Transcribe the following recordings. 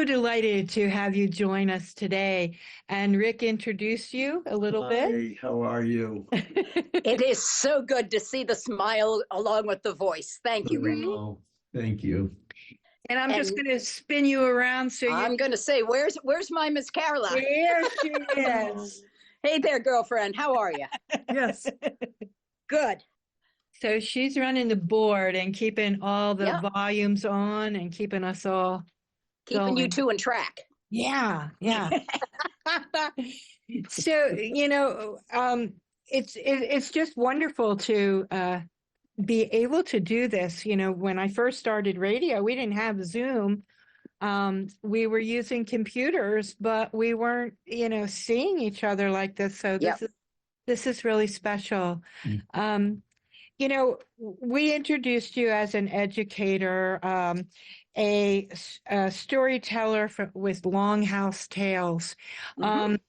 Delighted to have you join us today. And Rick introduced you a little bit. Hey, how are you? It is so good to see the smile along with the voice. Thank you, Rick. Oh, thank you. And I'm just going to spin you around so I'm going to say, where's my Miss Carola? There she is. Hey there, girlfriend. How are you? Yes. Good. So she's running the board and keeping all the volumes on and keeping us all keeping you two in track. Yeah. So, it's just wonderful to be able to do this. When I first started radio, we didn't have Zoom. We were using computers, but we weren't, seeing each other like this. So this is really special. We introduced you as an educator, a storyteller with Longhouse Tales, an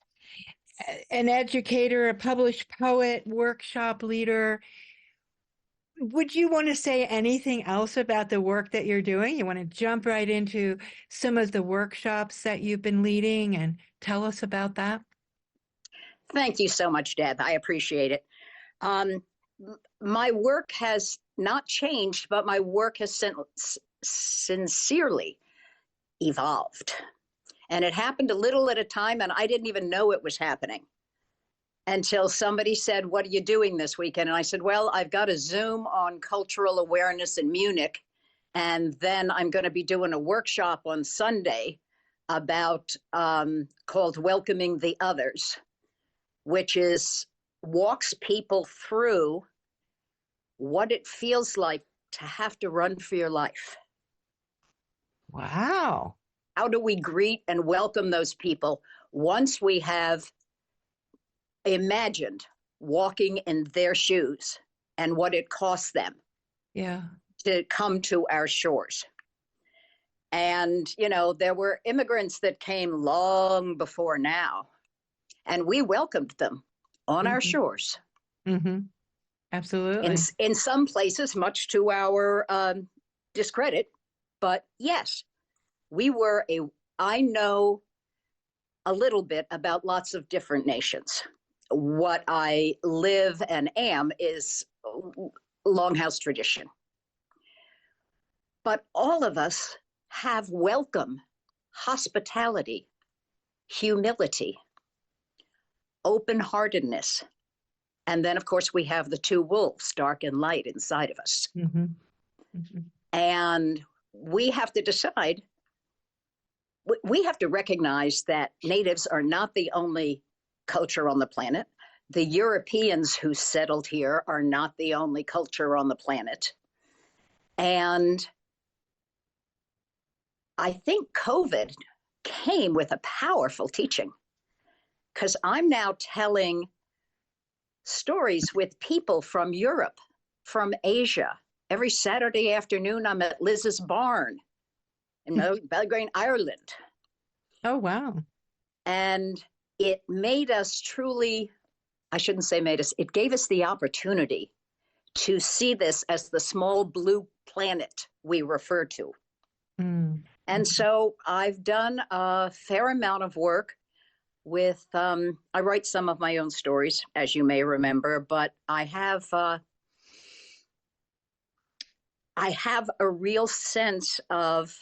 educator, a published poet, workshop leader. Would you want to say anything else about the work that you're doing? You want to jump right into some of the workshops that you've been leading and tell us about that? Thank you so much, Deb. I appreciate it. My work has not changed, but my work has sincerely evolved. And it happened a little at a time, and I didn't even know it was happening until somebody said, "What are you doing this weekend?" And I said, "Well, I've got a Zoom on cultural awareness in Munich, and then I'm going to be doing a workshop on Sunday about called Welcoming the Others, which walks people through what it feels like to have to run for your life." Wow. How do we greet and welcome those people once we have imagined walking in their shoes and what it costs them to come to our shores? And, there were immigrants that came long before now, and we welcomed them on our shores. Mm-hmm. Absolutely. In some places, much to our discredit, but yes, I know a little bit about lots of different nations. What I live and am is Longhouse tradition. But all of us have welcome, hospitality, humility, open-heartedness. And then, of course, we have the two wolves, dark and light, inside of us. Mm-hmm. Mm-hmm. And we have to decide, we have to recognize that natives are not the only culture on the planet. The Europeans who settled here are not the only culture on the planet. And I think COVID came with a powerful teaching, because I'm now telling stories with people from Europe, from Asia. Every Saturday afternoon, I'm at Liz's barn in Belgrade, Ireland. Oh, wow. And it made us truly, I shouldn't say made us, it gave us the opportunity to see this as the small blue planet we refer to. Mm. And so I've done a fair amount of work with, I write some of my own stories, as you may remember, but I have a real sense of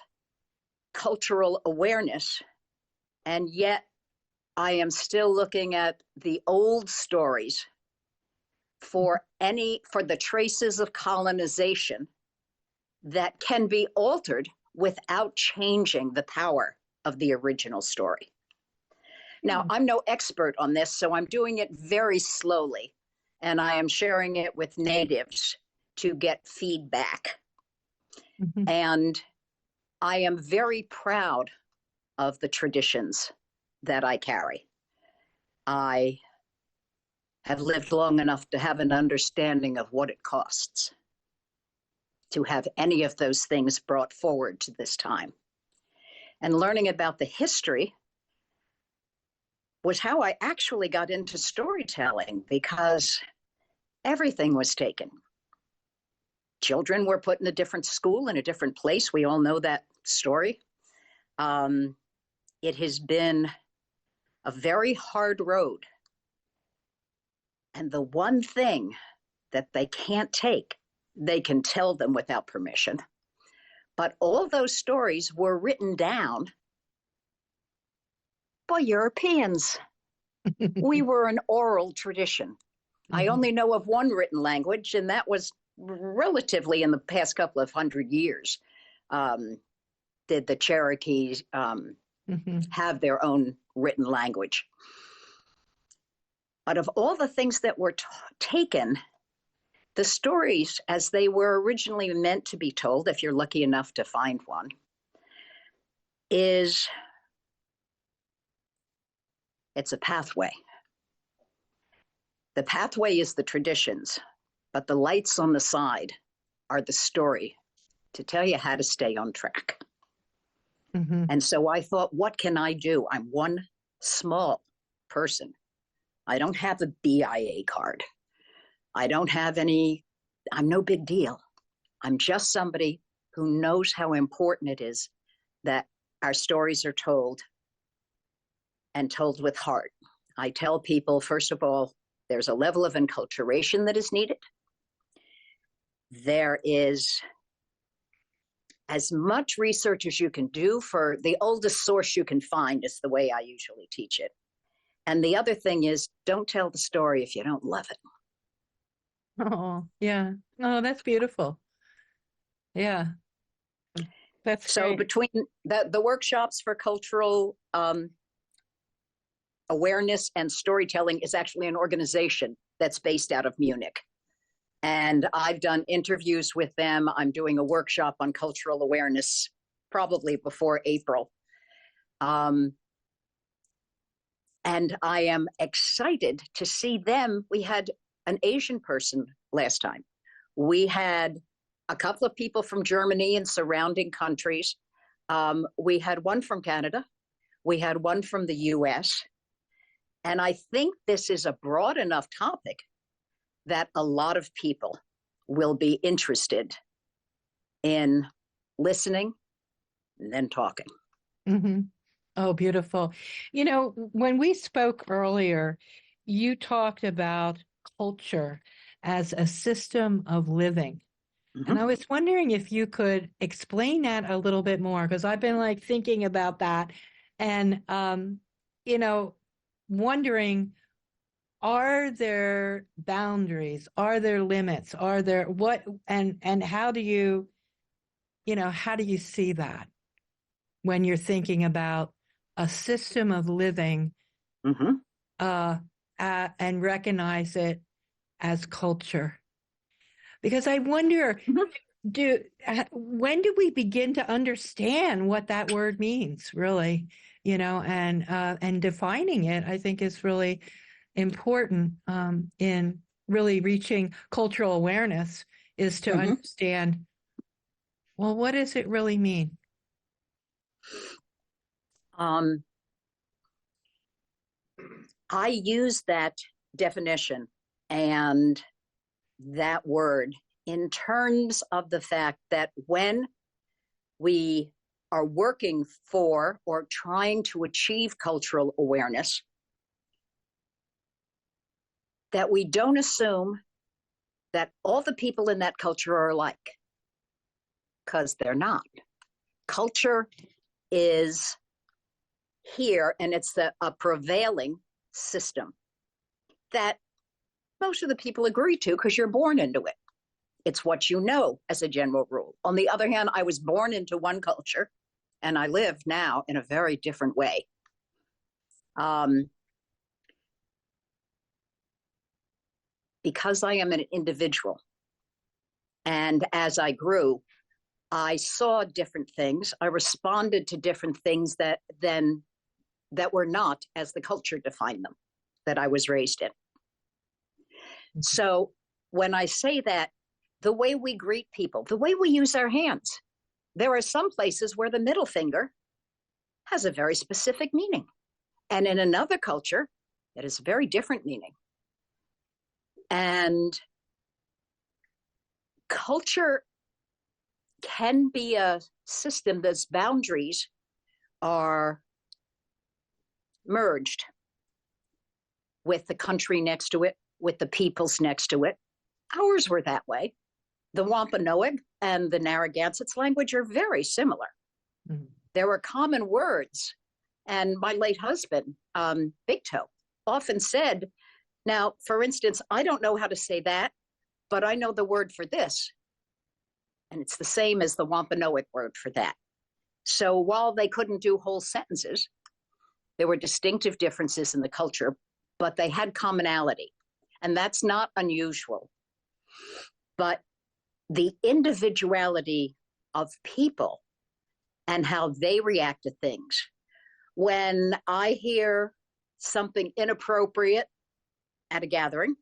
cultural awareness, and yet I am still looking at the old stories for the traces of colonization that can be altered without changing the power of the original story. Now, I'm no expert on this, so I'm doing it very slowly, and I am sharing it with natives to get feedback. Mhm. And I am very proud of the traditions that I carry. I have lived long enough to have an understanding of what it costs to have any of those things brought forward to this time. And learning about the history was how I actually got into storytelling, because everything was taken. Children were put in a different school, in a different place. We all know that story. It has been a very hard road. And the one thing that they can't take, they can tell them without permission. But all those stories were written down by Europeans. We were an oral tradition. I only know of one written language, and that was relatively in the past couple of 100 years. Did the Cherokees have their own written language? But of all the things that were taken, the stories as they were originally meant to be told, if you're lucky enough to find one, it's a pathway. The pathway is the traditions, but the lights on the side are the story to tell you how to stay on track. And so I thought, what can I do? I'm one small person. I don't have a BIA card. I don't have any, I'm no big deal. I'm just somebody who knows how important it is that our stories are told, and told with heart. I tell people, first of all, there's a level of enculturation that is needed. There is as much research as you can do. For the oldest source you can find is the way I usually teach it. And the other thing is, don't tell the story if you don't love it. Oh, yeah. Oh, that's beautiful. Yeah. That's so great. Between the workshops for cultural awareness and storytelling is actually an organization that's based out of Munich. And I've done interviews with them. I'm doing a workshop on cultural awareness probably before April. And I am excited to see them. We had an Asian person last time. We had a couple of people from Germany and surrounding countries. We had one from Canada. We had one from the US. And I think this is a broad enough topic that a lot of people will be interested in listening and then talking. Oh, beautiful. You know, when we spoke earlier, you talked about culture as a system of living. And I was wondering if you could explain that a little bit more, because I've been like thinking about that and, you know, wondering, are there boundaries? Are there limits? Are there what, and how do you see that when you're thinking about a system of living and recognize it as culture? Because I wonder, when do we begin to understand what that word means, really? And defining it, I think, is really important in really reaching cultural awareness, is to understand, well, what does it really mean? I use that definition and that word in terms of the fact that when we are working for or trying to achieve cultural awareness, that we don't assume that all the people in that culture are alike, because they're not. Culture is here, and it's a prevailing system that most of the people agree to because you're born into it. It's what you know as a general rule. On the other hand, I was born into one culture and I live now in a very different way. Um, because I am an individual, and as I grew, I saw different things. I responded to different things that were not as the culture defined them, that I was raised in. So when I say that, the way we greet people, the way we use our hands, there are some places where the middle finger has a very specific meaning. And in another culture, it has a very different meaning. And culture can be a system that's boundaries are merged with the country next to it, with the peoples next to it. Ours were that way. The Wampanoag and the Narragansett language are very similar. Mm-hmm. There were common words. And my late husband, Big Toe, often said, now, for instance, I don't know how to say that, but I know the word for this. And it's the same as the Wampanoag word for that. So while they couldn't do whole sentences, there were distinctive differences in the culture, but they had commonality. And that's not unusual. But the individuality of people and how they react to things. When I hear something inappropriate at a gathering,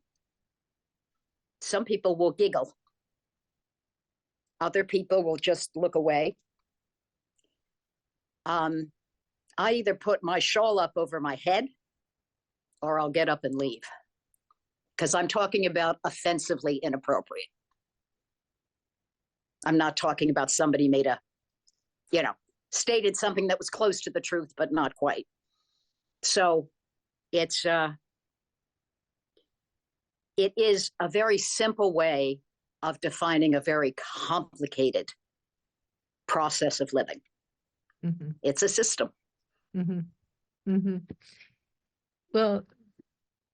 some people will giggle. Other people will just look away. I either put my shawl up over my head or I'll get up and leave, because I'm talking about offensively inappropriate. I'm not talking about somebody made a, stated something that was close to the truth, but not quite. So it is a very simple way of defining a very complicated process of living. Mm-hmm. It's a system. Mm-hmm. Mm-hmm. Well,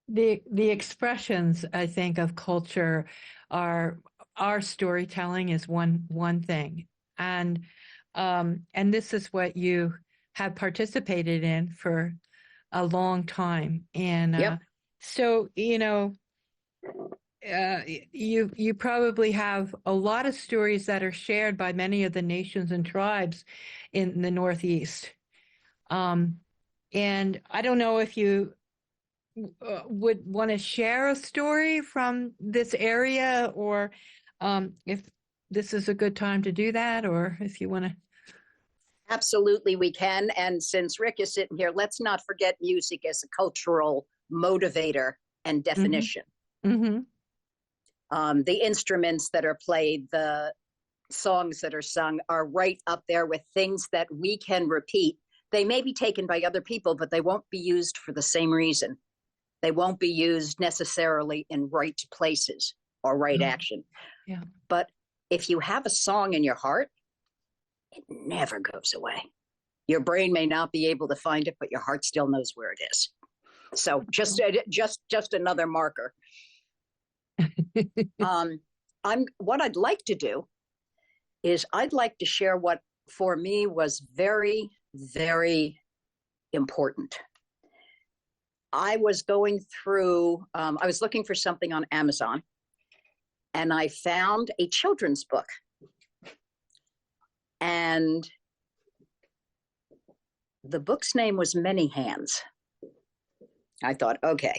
the expressions, I think, of culture are, our storytelling is one thing, and this is what you have participated in for a long time, and yep. So you probably have a lot of stories that are shared by many of the nations and tribes in the Northeast, and I don't know if you would want to share a story from this area, or if this is a good time to do that, or if you want to. Absolutely, we can. And since Rick is sitting here, let's not forget music as a cultural motivator and definition. Mm-hmm. The instruments that are played, the songs that are sung are right up there with things that we can repeat. They may be taken by other people, but they won't be used for the same reason. They won't be used necessarily in right places or right action. Yeah. But if you have a song in your heart, it never goes away. Your brain may not be able to find it, but your heart still knows where it is. So just another marker. What I'd like to do is I'd like to share what for me was very, very important. I was going through, I was looking for something on Amazon, and I found a children's book. And the book's name was Many Hands. I thought, okay,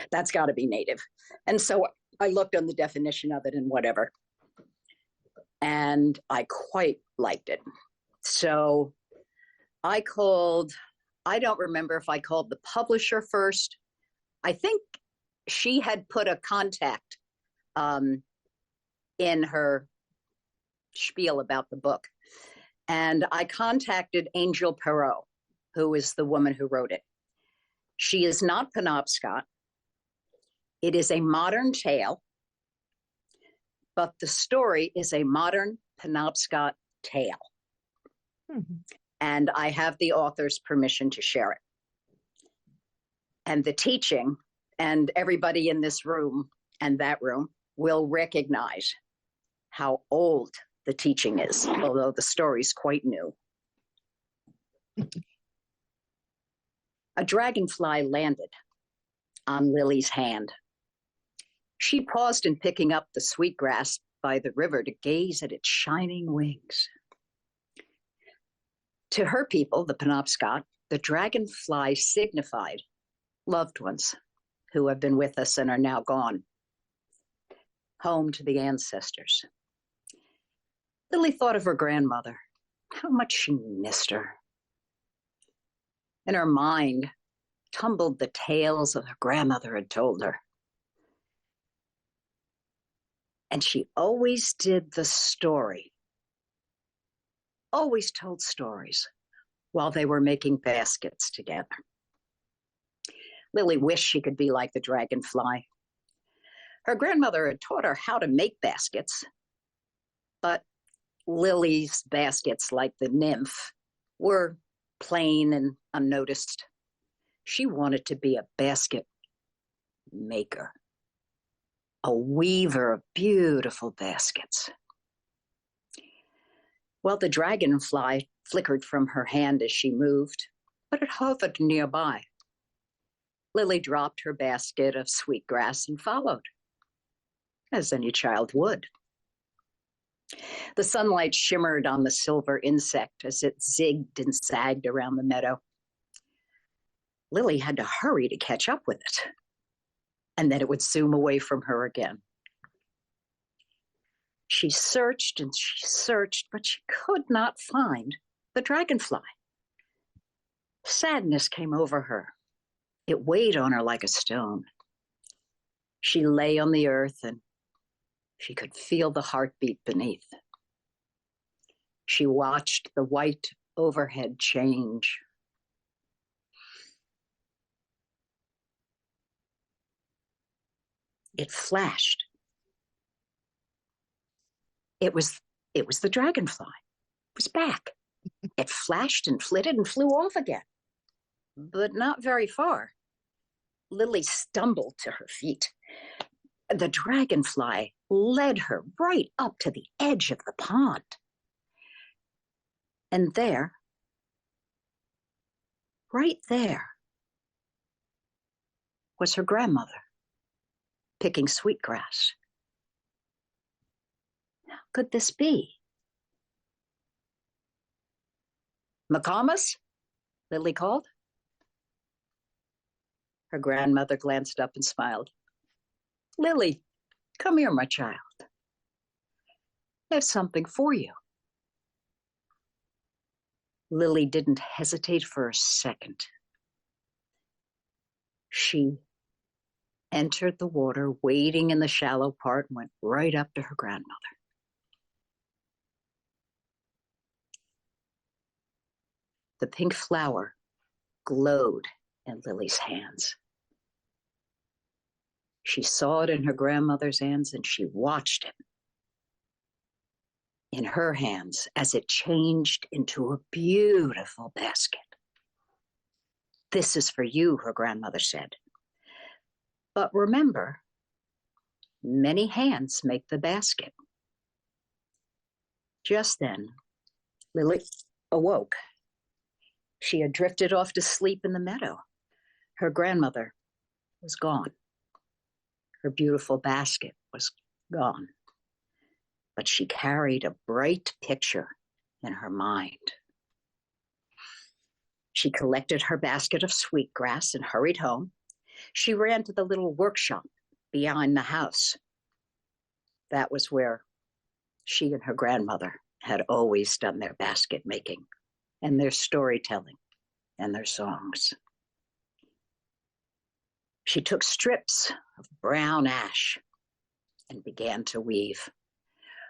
that's got to be native. And so I looked on the definition of it and whatever. And I quite liked it. So I don't remember if I called the publisher first. I think she had put a contact in her spiel about the book. And I contacted Angel Perot, who is the woman who wrote it. She is not Penobscot. It is a modern tale, but the story is a modern Penobscot tale. Mm-hmm. And I have the author's permission to share it. And the teaching, and everybody in this room and that room will recognize how old the teaching is, although the story's quite new. A dragonfly landed on Lily's hand. She paused in picking up the sweetgrass by the river to gaze at its shining wings. To her people, the Penobscot, the dragonfly signified loved ones who have been with us and are now gone, home to the ancestors. Lily thought of her grandmother, how much she missed her. In her mind tumbled the tales of her grandmother had told her. And she always did the story, always told stories while they were making baskets together. Lily wished she could be like the dragonfly. Her grandmother had taught her how to make baskets, but Lily's baskets, like the nymph, were plain and unnoticed. She wanted to be a basket maker, a weaver of beautiful baskets. Well, the dragonfly flickered from her hand as she moved, but it hovered nearby. Lily dropped her basket of sweetgrass and followed, as any child would. The sunlight shimmered on the silver insect as it zigged and zagged around the meadow. Lily had to hurry to catch up with it, and then it would zoom away from her again. She searched and she searched, but she could not find the dragonfly. Sadness came over her. It weighed on her like a stone. She lay on the earth and she could feel the heartbeat beneath. She watched the white overhead change. It flashed. It was the dragonfly. It was back. It flashed and flitted and flew off again, but not very far. Lily stumbled to her feet. The dragonfly led her right up to the edge of the pond. And there, right there, was her grandmother picking sweetgrass. How could this be? "McComas?" Lily called. Her grandmother glanced up and smiled. "Lily, come here, my child. I have something for you." Lily didn't hesitate for a second. She entered the water, wading in the shallow part, and went right up to her grandmother. The pink flower glowed in Lily's hands. She saw it in her grandmother's hands, and she watched it in her hands as it changed into a beautiful basket. "This is for you," her grandmother said. "But remember, many hands make the basket." Just then, Lily awoke. She had drifted off to sleep in the meadow. Her grandmother was gone. Her beautiful basket was gone. But she carried a bright picture in her mind. She collected her basket of sweetgrass and hurried home. She ran to the little workshop behind the house. That was where she and her grandmother had always done their basket making and their storytelling and their songs. She took strips of brown ash and began to weave.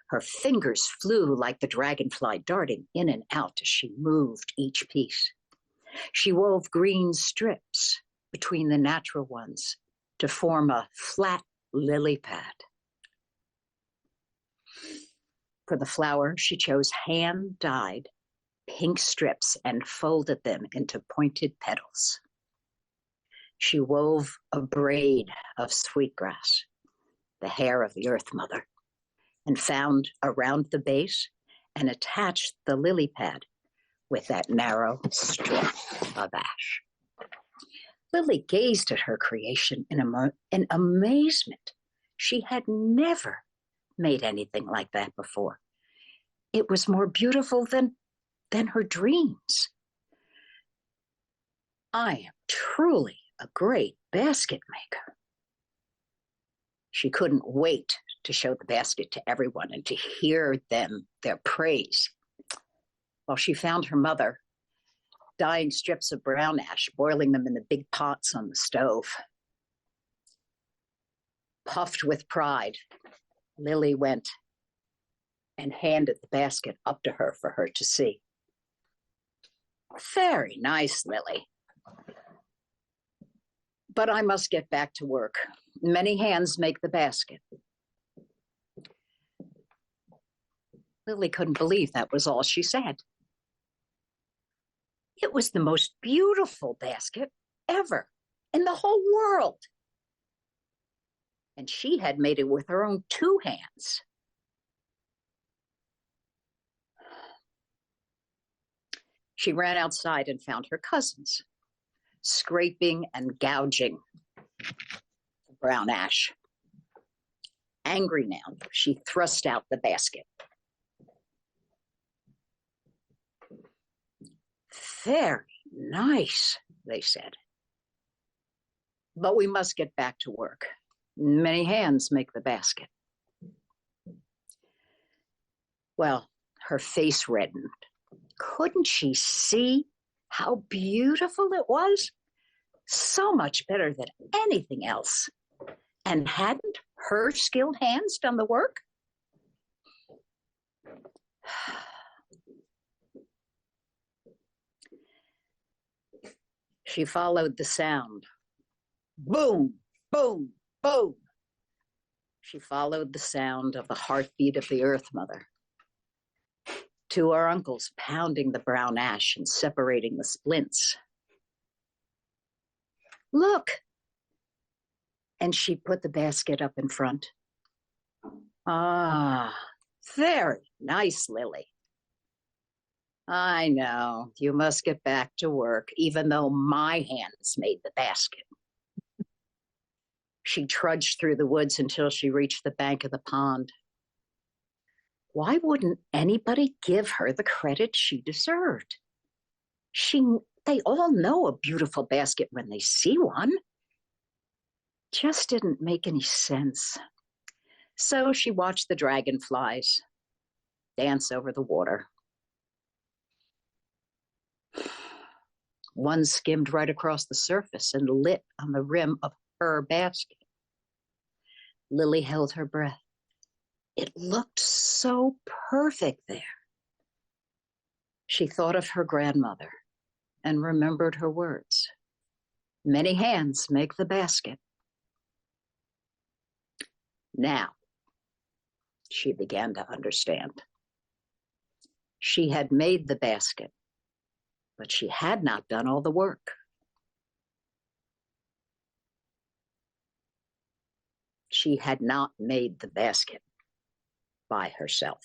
Her fingers flew like the dragonfly, darting in and out as she moved each piece. She wove green strips between the natural ones to form a flat lily pad. For the flower, she chose hand-dyed pink strips and folded them into pointed petals. She wove a braid of sweetgrass, the hair of the Earth Mother, and found around the base and attached the lily pad with that narrow strip of ash. Lily gazed at her creation in amazement. She had never made anything like that before. It was more beautiful than her dreams. I am truly a great basket maker. She couldn't wait to show the basket to everyone and to hear their praise. Well, she found her mother dyeing strips of brown ash, boiling them in the big pots on the stove. Puffed with pride, Lily went and handed the basket up to her for her to see. Very nice, Lily. But I must get back to work. Many hands make the basket. Lily couldn't believe that was all she said. It was the most beautiful basket ever in the whole world. And she had made it with her own 2 hands. She ran outside and found her cousins, scraping and gouging the brown ash. Angry now, she thrust out the basket. Very nice, they said. But we must get back to work. Many hands make the basket. Well, her face reddened. Couldn't she see how beautiful it was? So much better than anything else. And hadn't her skilled hands done the work? She followed the sound. Boom, boom, boom. She followed the sound of the heartbeat of the Earth Mother. To her uncles pounding the brown ash and separating the splints. Look. And she put the basket up in front. Ah, very nice, Lily. I know, you must get back to work, even though my hands made the basket. She trudged through the woods until she reached the bank of the pond. Why wouldn't anybody give her the credit she deserved? They all know a beautiful basket when they see one. Just didn't make any sense. So she watched the dragonflies dance over the water. One skimmed right across the surface and lit on the rim of her basket. Lily held her breath. It looked so perfect there. She thought of her grandmother and remembered her words. Many hands make the basket. Now, she began to understand. She had made the basket, but she had not done all the work. She had not made the basket by herself.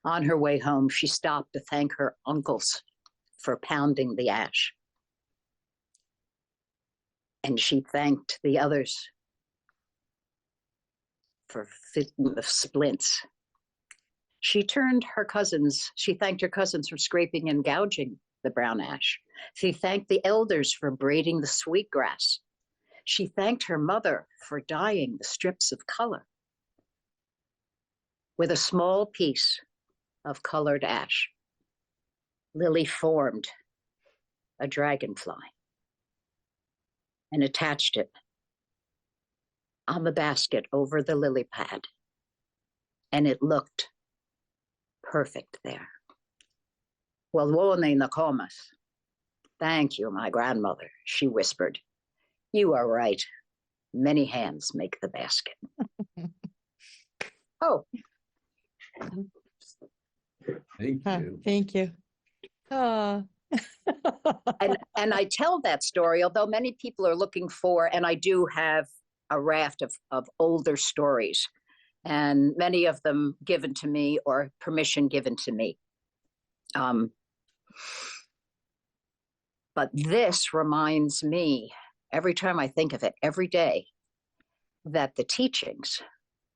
On her way home, she stopped to thank her uncles for pounding the ash. And she thanked the others for fitting the splints. She thanked her cousins for scraping and gouging the brown ash. She thanked the elders for braiding the sweetgrass. She thanked her mother for dyeing the strips of color. With a small piece of colored ash, Lily formed a dragonfly and attached it on the basket over the lily pad, and it looked perfect there. Walwone Nakomas. Thank you, my grandmother, she whispered. You are right. Many hands make the basket. Oh. Thank you. Thank you. And I tell that story, although many people are looking for, and I do have a raft of older stories, and many of them given to me or permission given to me. But this reminds me, every time I think of it, every day, that the teachings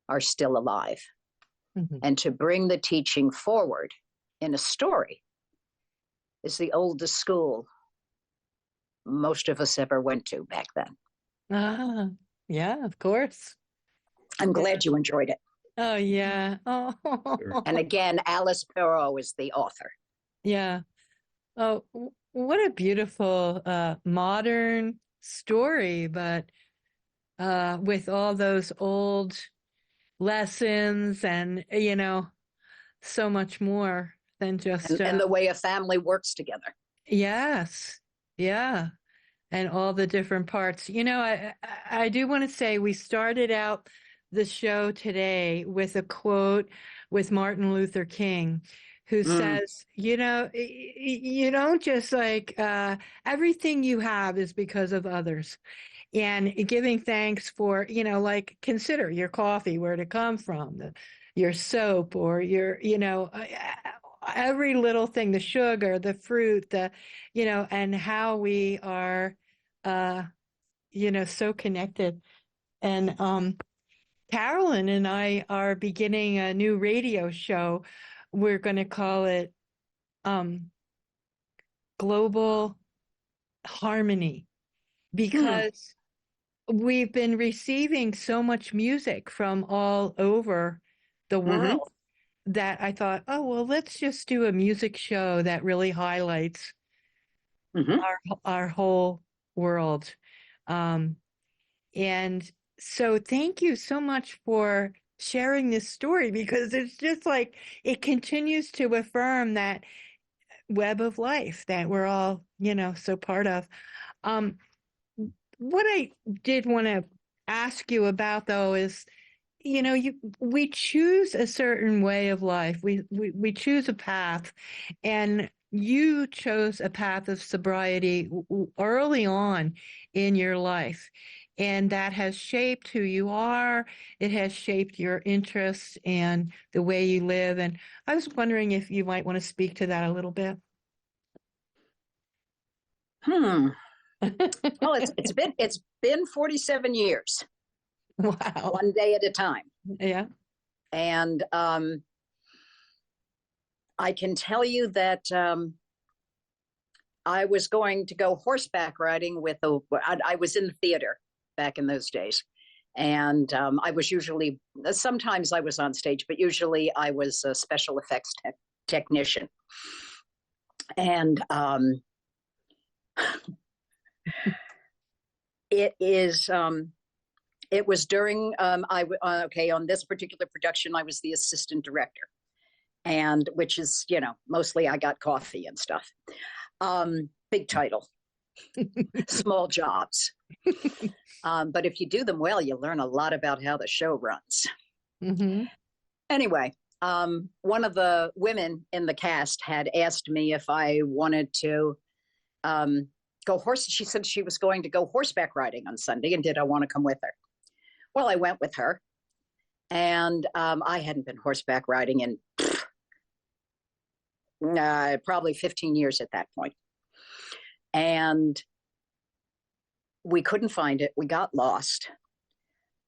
are still alive. Mhm. And to bring the teaching forward in a story is the oldest school most of us ever went to back then. Ah, yeah, of course. I'm Yeah. glad you enjoyed it. Oh, yeah. Oh, And again, Alice Perot is the author. yeah. Oh, what a beautiful modern story, but with all those old lessons and, so much more than just, And the way a family works together. yes. Yeah. And all the different parts. I do want to say we started out the show today with a quote with Martin Luther King, who says, you don't just everything you have is because of others. And giving thanks for, consider your coffee, where it come from, your soap, or every little thing, the sugar, the fruit, and how we are so connected. And Carolyn and I are beginning a new radio show. We're going to call it Global Harmony, because we've been receiving so much music from all over the world that I thought, oh, well, let's just do a music show that really highlights our whole world. And so thank you so much for sharing this story, because it's just like it continues to affirm that web of life that we're all, so part of. Um, what I did want to ask you about, though, is, we choose a certain way of life. We choose a path, and you chose a path of sobriety early on in your life, and that has shaped who you are. It has shaped your interests and the way you live. And I was wondering if you might want to speak to that a little bit. Well, it's been 47 years. Wow. One day at a time. Yeah. And I can tell you that I was going to go horseback riding I was in the theater back in those days. And I was sometimes I was on stage, but usually I was a special effects technician. And it was during, on this particular production, I was the assistant director, and which is, mostly I got coffee and stuff. Big title, small jobs. But if you do them well, you learn a lot about how the show runs. Mm-hmm. Anyway, one of the women in the cast had asked me if I wanted to she said she was going to go horseback riding on Sunday, and did I want to come with her? Well, I went with her, and I hadn't been horseback riding in probably 15 years at that point. And we couldn't find it. We got lost.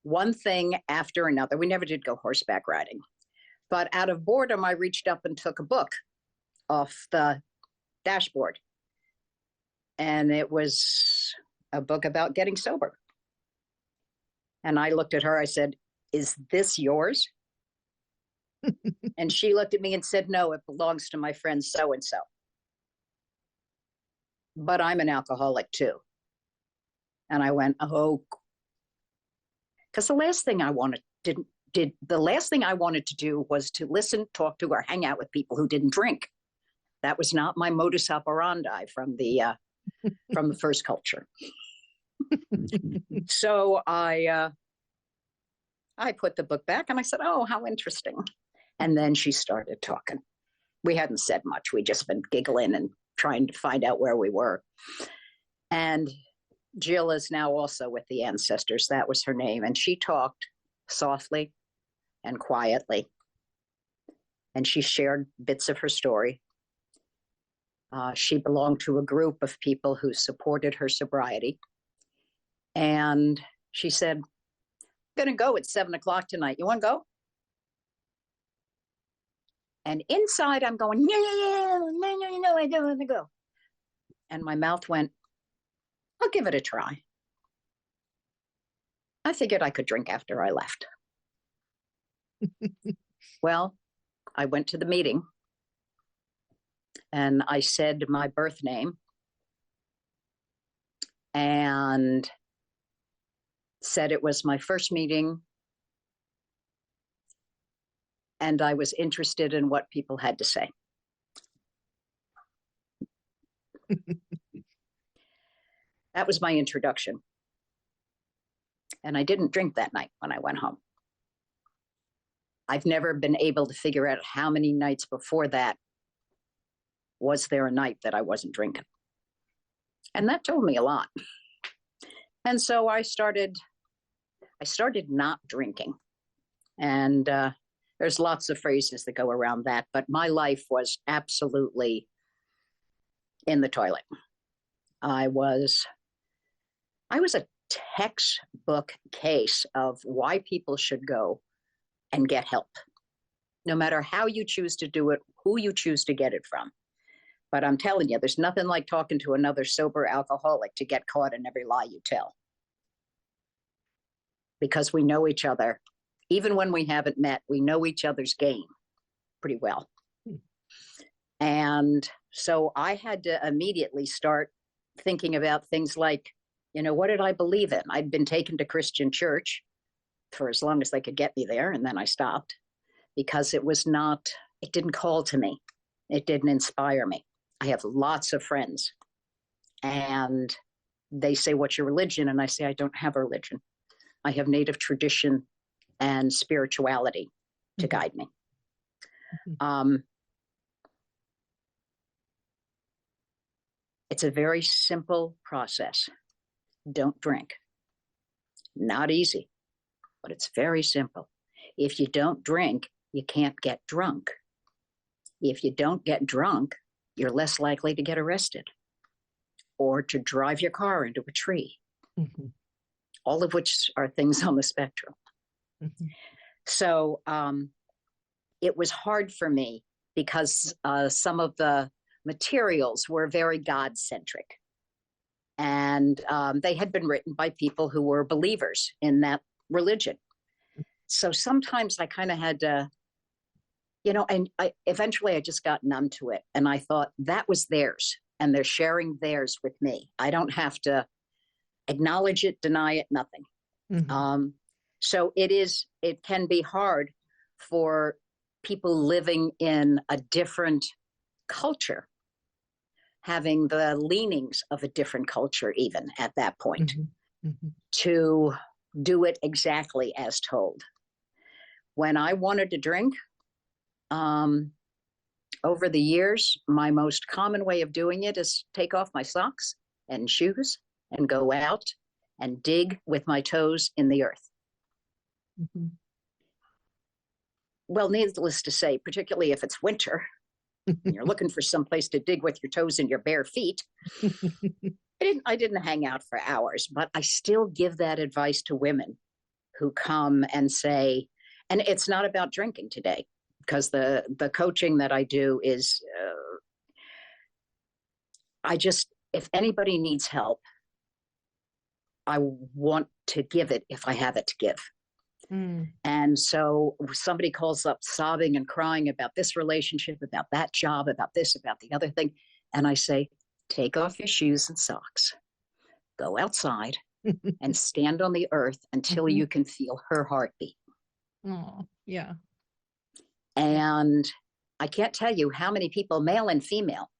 One thing after another. We never did go horseback riding. But out of boredom, I reached up and took a book off the dashboard. And it was a book about getting sober. And I looked at her, I said, "Is this yours?" And she looked at me and said, "No, it belongs to my friend so-and-so. But I'm an alcoholic too." And I went, oh, because the last thing I wanted to do was to listen, talk to, or hang out with people who didn't drink. That was not my modus operandi from the first culture. So I put the book back and I said, "Oh, how interesting." And then she started talking. We hadn't said much. We'd just been giggling and trying to find out where we were. And Jill is now also with the Ancestors. That was her name. And she talked softly and quietly. And she shared bits of her story. She belonged to a group of people who supported her sobriety. And she said, I'm going to go at 7:00 tonight. You want to go? And inside I'm going, no, I don't want to go. And my mouth went, I'll give it a try. I figured I could drink after I left. Well, I went to the meeting and I said my birth name and said it was my first meeting and I was interested in what people had to say. That was my introduction. And I didn't drink that night when I went home. I've never been able to figure out how many nights before that was there a night that I wasn't drinking. And that told me a lot. And so I started not drinking. And there's lots of phrases that go around that, but my life was absolutely in the toilet. I was a textbook case of why people should go and get help, no matter how you choose to do it, who you choose to get it from. But I'm telling you, there's nothing like talking to another sober alcoholic to get caught in every lie you tell. Because we know each other. Even when we haven't met, we know each other's game pretty well. And so I had to immediately start thinking about things like, what did I believe in? I'd been taken to Christian church for as long as they could get me there, and then I stopped because it didn't call to me. It didn't inspire me. I have lots of friends, and they say, what's your religion? And I say, I don't have a religion. I have Native tradition and spirituality to guide me. It's a very simple process. Don't drink. Not easy, but it's very simple. If you don't drink, you can't get drunk. If you don't get drunk, you're less likely to get arrested or to drive your car into a tree, all of which are things on the spectrum. So it was hard for me because some of the materials were very God-centric. And they had been written by people who were believers in that religion. So sometimes I kind of had to, and eventually I just got numb to it. And I thought that was theirs and they're sharing theirs with me. I don't have to acknowledge it, deny it, nothing. So it can be hard for people living in a different culture, having the leanings of a different culture, even at that point, to do it exactly as told. When I wanted to drink, over the years, my most common way of doing it is take off my socks and shoes and go out and dig with my toes in the earth. Well, needless to say, particularly if it's winter, and you're looking for some place to dig with your toes in your bare feet. I didn't hang out for hours, but I still give that advice to women who come and say, and it's not about drinking today, because the coaching that I do is, if anybody needs help, I want to give it if I have it to give. And so somebody calls up sobbing and crying about this relationship, about that job, about this, about the other thing. And I say, take off your shoes and socks, go outside and stand on the earth until you can feel her heartbeat. Oh, yeah. And I can't tell you how many people, male and female,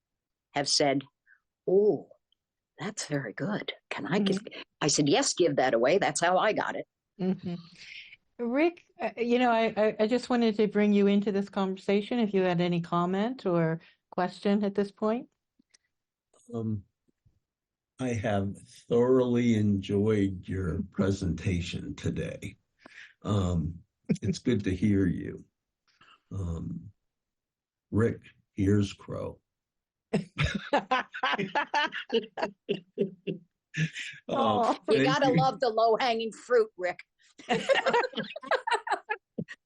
have said, oh, that's very good. Can I give? I said, yes, give that away. That's how I got it. Rick, I just wanted to bring you into this conversation if you had any comment or question at this point. I have thoroughly enjoyed your presentation today. It's good to hear you. Rick, HearsCrow. Oh. You thank got to love the low-hanging fruit, Rick.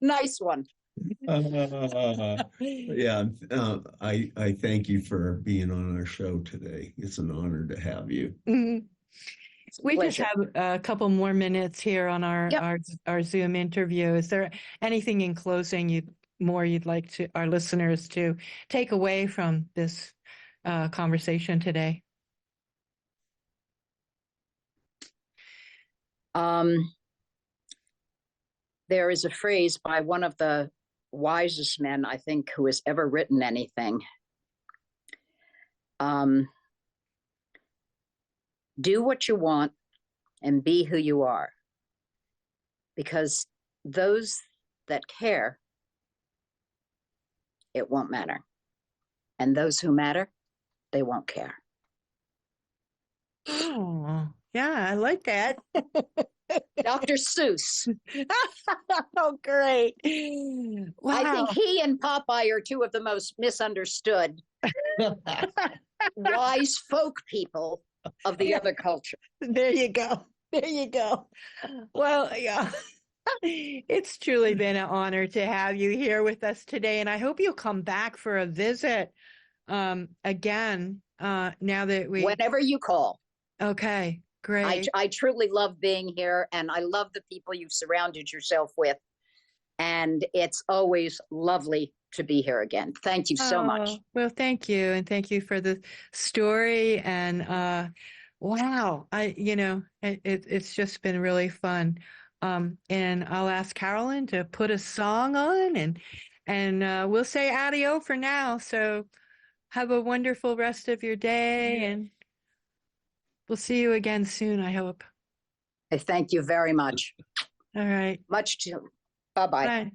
Nice one. Yeah, I thank you for being on our show today. It's an honor to have you. Mhm. It's a We just pleasure. have a couple more minutes here on Yep. our Zoom interview. Is there anything in closing you'd like to our listeners to take away from this conversation today? There is a phrase by one of the wisest men, I think, who has ever written anything. Do what you want and be who you are. Because those that care, it won't matter. And those who matter, they won't care. Oh, yeah, I like that. Dr. Seuss. Oh, great. Wow. I think he and Popeye are two of the most misunderstood wise folk people of the other culture. There you go. There you go. Well, yeah. It's truly been an honor to have you here with us today, and I hope you'll come back for a visit again now that Whenever you call. Okay, great. I truly love being here, and I love the people you've surrounded yourself with, and it's always lovely to be here again. Thank you so much. Well, thank you, and thank you for the story. And wow, it's just been really fun. And I'll ask Carolyn to put a song on, and we'll say adios for now. So have a wonderful rest of your day, and we'll see you again soon, I hope. I thank you very much. All right. Much too. Bye-bye. Bye.